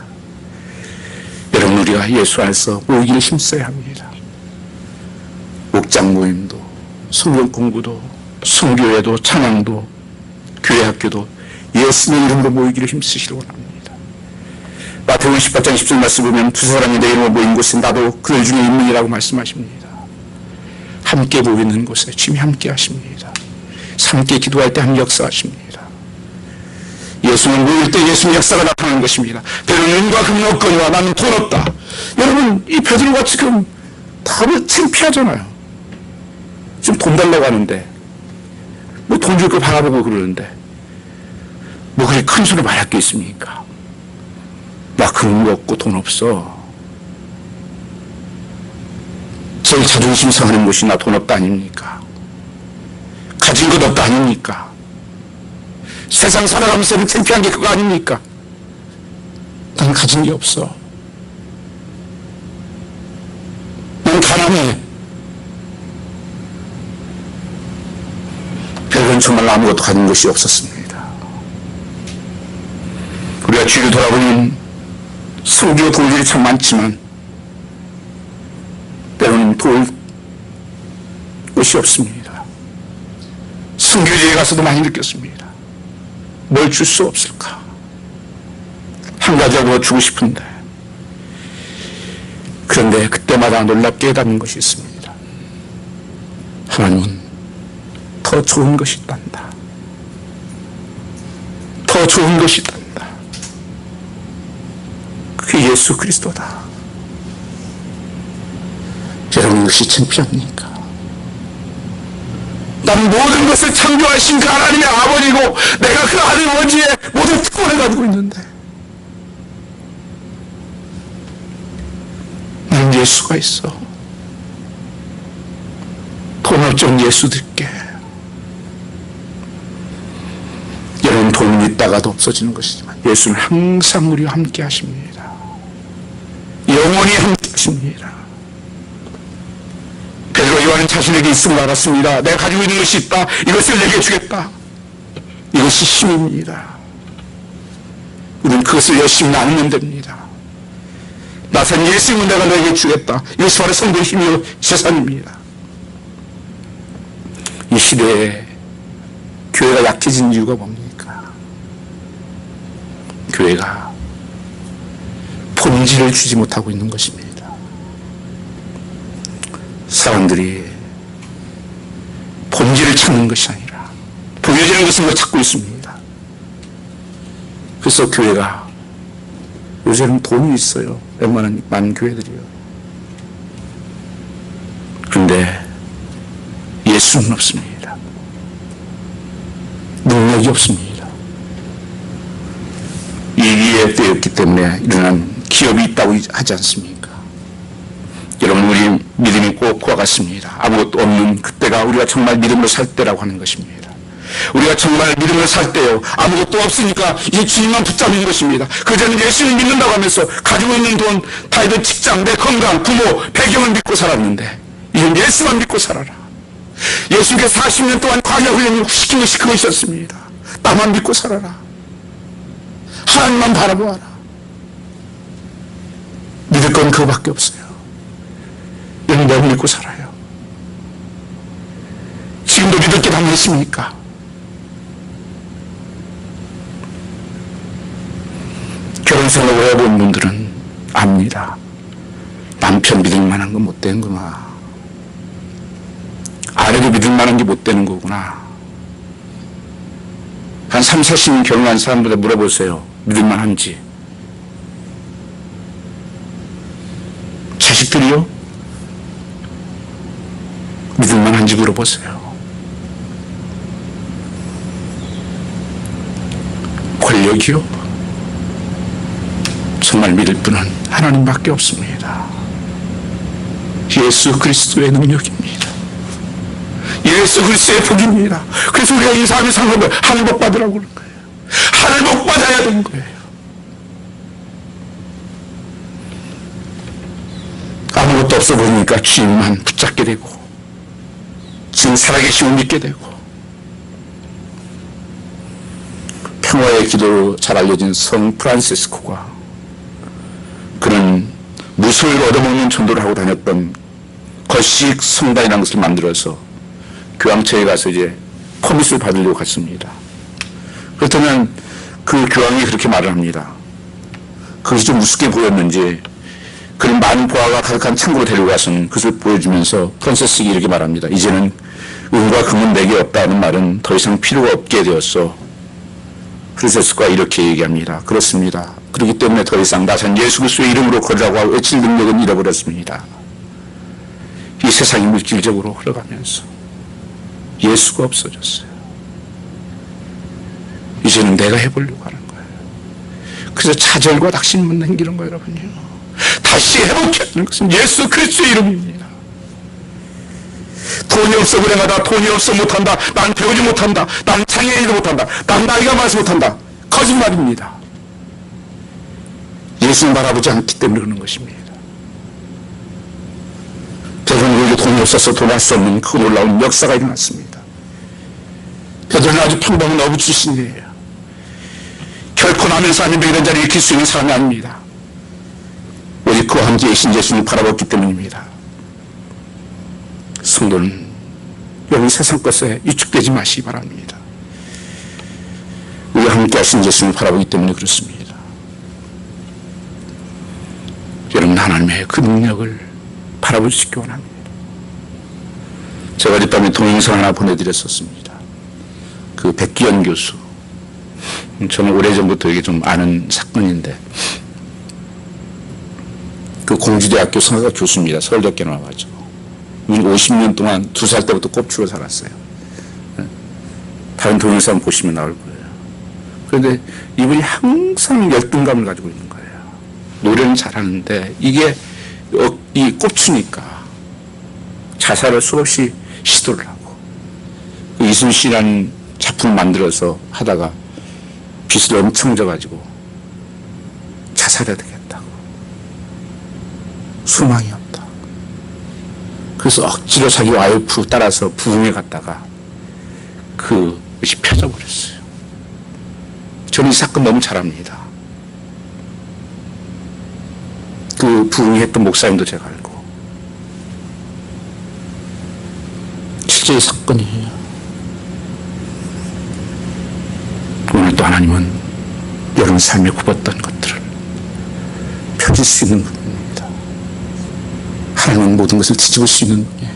여러분, 우리가 예수 안에서 모이기를 힘써야 합니다. 목장 모임도, 성경 공부도, 성교회도, 찬양도, 교회 학교도 예수의 이름으로 모이기를 힘쓰시기 원합니다. 마태복음 18장 10절 말씀 보면 두세 사람이 내 이름으로 모인 곳에 나도 그들 중에 있느니라고 말씀하십니다. 함께 모이는 곳에 주님이 함께 하십니다. 함께 기도할 때 하나님 역사하십니다. 예수는 모일 때 예수의 역사가 나타나는 것입니다. 베드로는 은과 금이 없거니와 나는 돈 없다. 여러분, 이 베드로가 지금 답을 창피하잖아요. 지금 돈 달라고 하는데 뭐 돈 줄 거 바라보고 그러는데 뭐 그렇게 큰 소리 말할 게 있습니까? 나 그런 거 없고 돈 없어. 제일 자존심 상하는 것이 나 돈 없다 아닙니까? 가진 것 없다 아닙니까? 세상 살아가면서 창피한 게 그거 아닙니까? 난 가진 게 없어. 난 가난해. 베드로는 정말 아무것도 가진 것이 없었습니다. 우리가 뒤를 돌아보면 성교 도울들이 참 많지만 때로는 도울 것이 없습니다. 성교지에 가서도 많이 느꼈습니다. 뭘 줄 수 없을까? 한 가지라도 주고 싶은데. 그런데 그때마다 놀랍게 깨닫는 것이 있습니다. 하나님은 더 좋은 것이 있단다. 더 좋은 것이 있단다. 그게 예수 그리스도다. 여러분, 이것이 창피합니까? 나는 모든 것을 창조하신 그 하나님의 아버지고 내가 그 아버지의 모든 특권을 가지고 있는데 나는 예수가 있어. 돈 없던 예수들께. 여러분, 돈은 있다가도 없어지는 것이지만 예수는 항상 우리와 함께 하십니다. 영원히 함께 하십니다. 베드로 요한은 자신에게 있음을 알았습니다. 내가 가지고 있는 것이 있다. 이것을 내게 주겠다. 이것이 힘입니다. 우리는 그것을 열심히 나누면 됩니다. 나선 예수님은 내가 너에게 주겠다. 이것이 바로 성도의 힘이요 재산입니다. 이 시대에 교회가 약해진 이유가 뭡니까? 교회가 본질을 주지 못하고 있는 것입니다. 사람들이 본질을 찾는 것이 아니라 보여지는 것을 찾고 있습니다. 그래서 교회가 요새는 돈이 있어요. 웬만한 많은 교회들이요. 그런데 예수는 없습니다. 능력이 없습니다. 위기의 때였기 때문에 일어난 기업이 있다고 하지 않습니까? 여러분, 우리 믿음이 꼭 그와 같습니다. 아무것도 없는 그때가 우리가 정말 믿음으로 살 때라고 하는 것입니다. 우리가 정말 믿음으로 살 때요, 아무것도 없으니까 이제 주님만 붙잡는 것입니다. 그전에 예수를 믿는다고 하면서 가지고 있는 돈, 다이든 직장, 내 건강, 부모, 배경을 믿고 살았는데 이제 예수만 믿고 살아라. 예수께서 40년 동안 광야 훈련을 시킨 것이 그것이었습니다. 나만 믿고 살아라. 하나님만 바라보아라. 믿을 건 그거밖에 없어요. 여러분, 내가 믿고 살아요. 지금도 믿을 게 다 있습니까? 결혼생활 오래 본 분들은 압니다. 남편 믿을 만한 건 못 되는구나. 말해도 믿을 만한 게 못 되는 거구나. 한 3, 40년 결혼한 사람들한테 물어보세요. 믿을 만한지. 자식들이요? 믿을 만한지 물어보세요. 권력이요? 정말 믿을 분은 하나님밖에 없습니다. 예수 그리스도의 능력입니다. 예수 그리스도의 복입니다. 그래서 우리가 이 삶을 사는 거예요. 하늘 복 받으라고 그러는 거예요. 하늘 복 받아야 되는 거예요. 아무것도 없어 보이니까 주님만 붙잡게 되고 지금 살아계심을 믿게 되고 평화의 기도로 잘 알려진 성 프란시스코가 그는 무술 얻어먹는 전도를 하고 다녔던 거식 성당이라는 것을 만들어서 교황청에 가서 이제 퍼밋을 받으려고 갔습니다. 그렇다면 그 교황이 그렇게 말을 합니다. 그것이 좀 우습게 보였는지 그는 많은 보화가 가득한 창고로 데리고 가서는 그것을 보여주면서 프란시스가 이렇게 말합니다. 이제는 은과 금은 내게 없다는 말은 더 이상 필요가 없게 되었어. 프란시스코가 이렇게 얘기합니다. 그렇습니다. 그렇기 때문에 더 이상 나선 예수 그리스도의 이름으로 걸으라고 하고 외칠 능력은 잃어버렸습니다. 이 세상이 물질적으로 흘러가면서 예수가 없어졌어요. 이제는 내가 해보려고 하는 거예요. 그래서 차절과 낙심만 남기는 거예요, 여러분요. 다시 회복해야 하는 것은 예수 그리스도의 이름입니다. 돈이 없어 불행하다. 돈이 없어 못한다. 난 배우지 못한다. 난 장애인도 못한다. 난 나이가 많아서 못한다. 거짓말입니다. 예수를 바라보지 않기 때문에 그러는 것입니다. 베드로는 돈이 없어서 돈 할 수 없는 그 놀라운 역사가 일어났습니다. 베드로는 아주 평범한 어부 출신이에요. 결코 남의 사람이 이런 자리에 익힐 수 있는 사람이 아닙니다. 오직 그와 함께 계신 예수님을 바라봤기 때문입니다. 성도는 여러분 세상 것에 위축되지 마시기 바랍니다. 우리와 함께 하신 예수님을 바라보기 때문에 그렇습니다. 여러분 하나님의 그 능력을 바라보시기 원합니다. 제가 어젯밤에 동영상 하나 보내드렸었습니다. 그 백기현 교수. 저는 오래전부터 이게 좀 아는 사건인데 그 공주대학교 성악학 교수입니다. 서울대학교 나와가지고 50년 동안 2살 때부터 꼽추로 살았어요. 다른 동영상 보시면 나올 거예요. 그런데 이분이 항상 열등감을 가지고 있는 거예요. 노래는 잘하는데 이게 이 꼽추니까 자살을 수없이 시도를 하고 이순신이라는 작품을 만들어서 하다가 빚을 엄청 져가지고 자살해야 되겠다고. 소망이 없다. 그래서 억지로 자기 와이프 따라서 부흥회 갔다가 그것이 펴져버렸어요. 저는 이 사건 너무 잘 압니다. 그 부흥회 했던 목사님도 제가 알고. 실제의 사건이에요. 오늘 또 하나님은 여러분 삶에 굽었던 것들을 펴질 수 있는 분입니다. 하나님은 모든 것을 뒤집을 수 있는 분이에요.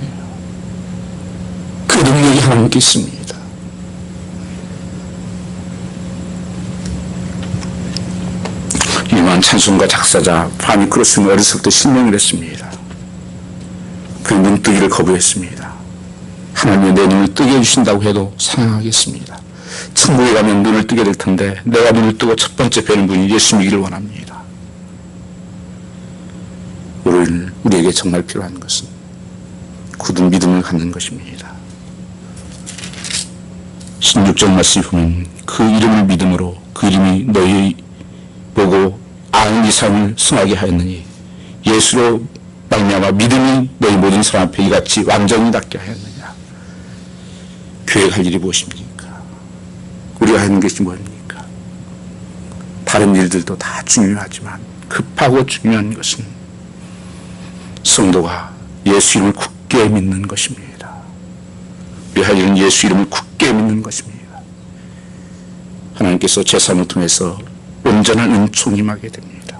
그 능력이 하나님께 있습니다. 유명한 찬송가 작사자 파미 크로스는 어려서부터 실명을 했습니다. 그 눈뜨기를 거부했습니다. 하나님이 내 눈을 뜨게 해주신다고 해도 사랑하겠습니다. 천국에 가면 눈을 뜨게 될 텐데 내가 눈을 뜨고 첫 번째 뵈는 분이 예수님이기를 원합니다. 우리에게 정말 필요한 것은 굳은 믿음을 갖는 것입니다. 16절 말씀을 보면 그 이름을 믿음으로 그 이름이 너희 보고 아는 이 삶을 승하게 하였느니 예수로 말미암아 믿음이 너희 모든 사람 앞에 이같이 완전히 닿게 하였느냐. 교회가 할 일이 무엇입니까? 우리가 하는 것이 뭡니까? 다른 일들도 다 중요하지만 급하고 중요한 것은 성도가 예수 이름을 굳게 믿는 것입니다. 우리 할 일은 예수 이름을 굳게 믿는 것입니다. 하나님께서 제 삶을 통해서 온전한 은총이 임하게 됩니다.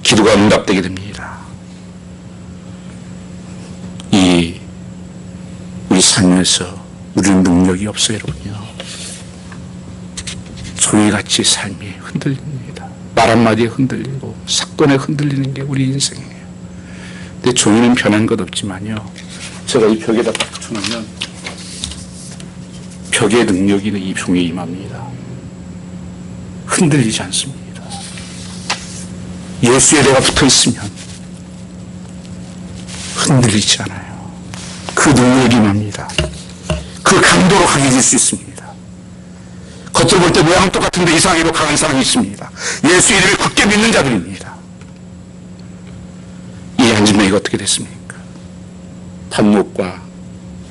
기도가 응답되게 됩니다. 이 삶에서 우리는 능력이 없어요, 여러분요. 종이같이 삶이 흔들립니다. 말 한마디에 흔들리고 사건에 흔들리는 게 우리 인생이에요. 근데 종이는 변한 것 없지만요, 제가 이 벽에다 딱 붙여놓으면 벽의 능력이 이 종이에 임합니다. 흔들리지 않습니다. 예수의 내가 붙어있으면 흔들리지 않아요. 그 능력이 임합니다. 그 강도로 강해질 수 있습니다. 겉으로 볼 때 모양 똑같은데 이상하게도 강한 사람이 있습니다. 예수 이름을 굳게 믿는 자들입니다. 이 한진명이가 어떻게 됐습니까? 발목과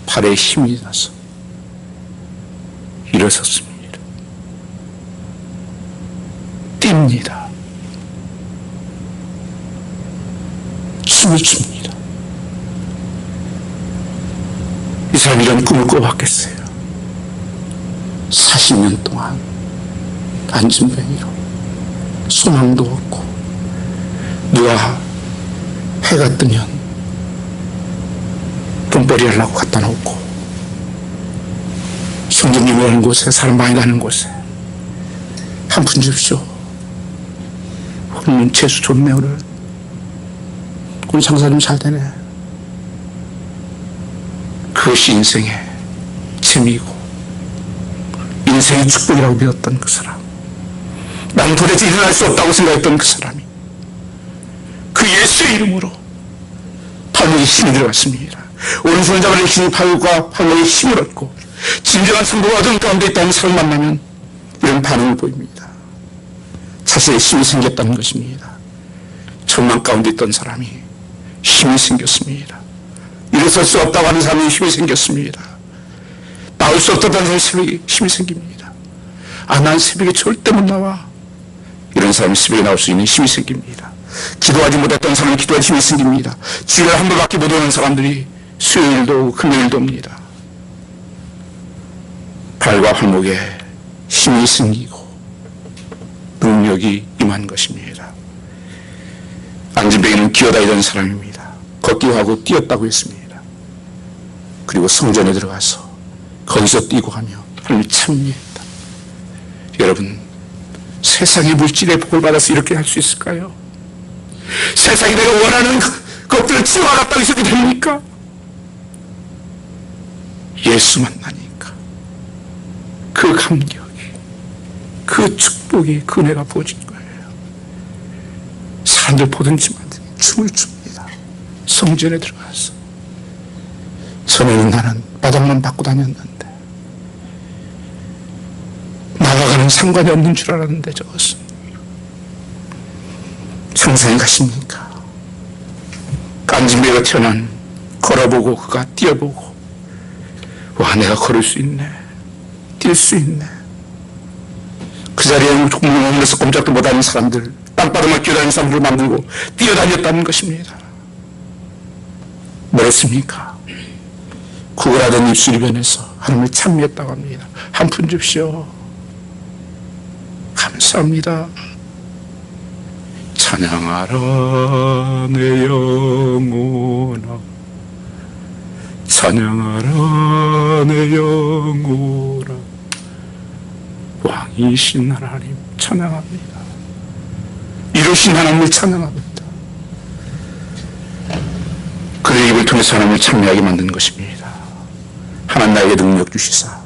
팔에 힘이 나서 일어섰습니다. 뜁니다. 춤을 춥니다. 이 사람이 이런 꿈을 꿔봤겠어요? 40년 동안 안진뱅이로 소망도 없고, 누가 해가 뜨면 돈벌이 하려고 갖다 놓고, 성전님 오는 곳에, 사람 많이 가는 곳에 한 푼 줍시오. 오늘 재수 좋네, 오늘 장사 좀 잘 되네. 그것이 인생의 재미고 인생의 축복이라고 믿었던 그 사람, 난 도대체 일어날 수 없다고 생각했던 그 사람이 그 예수의 이름으로 발목에 힘이 들어갔습니다. 오른손을 잡아낸 힘이 발과 발목에 힘을 얻고 진정한 성도가 어둠 가운데 있다는 사람을 만나면 이런 반응을 보입니다. 자신의 힘이 생겼다는 것입니다. 절망 가운데 있던 사람이 힘이 생겼습니다. 일어설 수 없다고 하는 사람이 힘이 생겼습니다. 나올 수 없다는 사람이 새벽에 힘이 생깁니다. 난 새벽에 절대 못 나와. 이런 사람이 새벽에 나올 수 있는 힘이 생깁니다. 기도하지 못했던 사람이 기도할 힘이 생깁니다. 주일을 한 번밖에 못 오는 사람들이 수요일도 오고 금요일도 옵니다. 발과 발목에 힘이 생기고 능력이 임한 것입니다. 안진뱅이는 기어다니던 사람입니다. 걷기도 하고 뛰었다고 했습니다. 그리고 성전에 들어가서 거기서 뛰고 하며 하나님을 찬미했다. 여러분, 세상의 물질의 복을 받아서 이렇게 할 수 있을까요? 세상이 내가 원하는 것들을 지어갔다고 해서 됩니까? 예수 만나니까 그 감격이, 그 축복이, 그 은혜가 부어진 거예요. 사람들 보든지 말든지 춤을 춥니다. 성전에 들어가서. 전에는 나는 바닥만 받고 다녔는데, 나와가는 상관이 없는 줄 알았는데 저것은 상상이 가십니까? 안진뱅이가 태어난, 걸어보고 그가 뛰어보고, 와, 내가 걸을 수 있네, 뛸 수 있네. 그 자리에 공룡에서 꼼짝도 못하는 사람들, 땅바닥만 뛰어다니는 사람들을 만들고 뛰어다녔다는 것입니다. 뭐랬습니까? 구걸하던 입술이 변해서 하나님을 찬미했다고 합니다. 한 푼 줍시오. 감사합니다. 찬양하라 내 영혼아, 찬양하라 내 영혼아, 왕이신 하나님 찬양합니다. 이루신 하나님을 찬양합니다. 그들의 입을 통해서 하나님을 찬미하게 만든 것입니다. 하나님 나에게 능력 주시사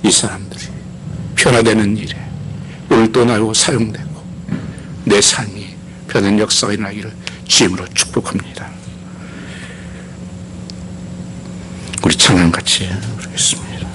이 사람들이 변화되는 일에 오늘 또 나로 사용되고 내 삶이 변한 역사가 일어나기를 주임으로 축복합니다. 우리 찬양 같이 부르겠습니다.